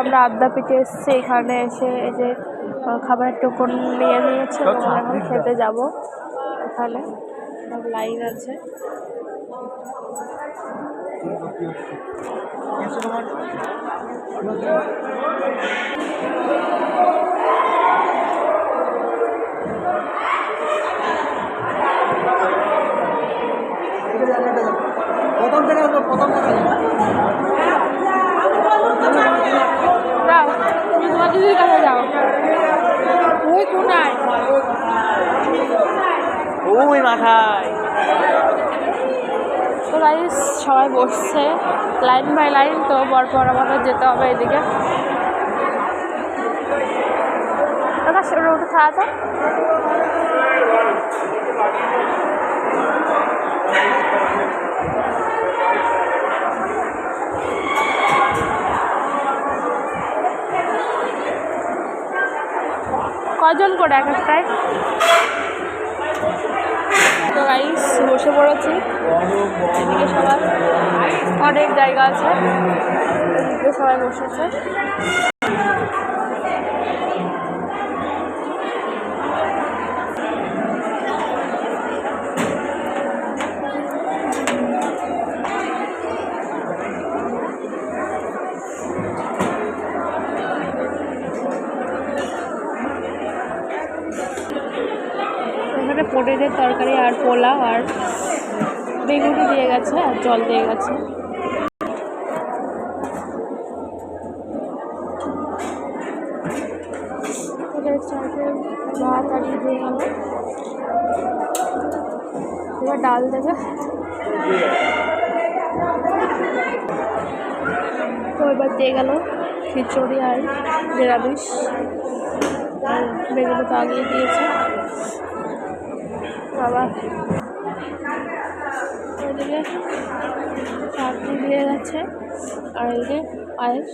আমরা আদ্যাপীঠে এসেছি, এখানে এসে এই যে খাবারের টোকন নিয়ে নিয়েছে এবং এখন খেতে যাব। এখানে সব লাইন আছে। দিদির কাছে যাও, ওই কোনায় ওই মাথায়। তো গাইস সবাই বসছে লাইন বাই লাইন, তো পরপর আমাদের যেতে হবে এদিকে। ওটা উঠে খাওয়া তো কজন করে এক একটায়। তো গাইস বসে পড়েছি, এদিকে সবাই অনেক জায়গা আছে, এদিকে সবাই বসেছে। এখানে পনিরের তরকারি আর পোলাও আর বেগুনি দিয়ে গেছে আর জল দিয়ে গেছে। ভাত আর দিয়ে গেল, এবার ডাল দেবে। তো এবার দিয়ে গেল খিচুড়ি আর নিরামিষ, আর বেগুনি তো আগিয়ে দিয়েছে বাবা। এদিকে চাটনি দিয়ে গেছে আর এই যে পায়েস।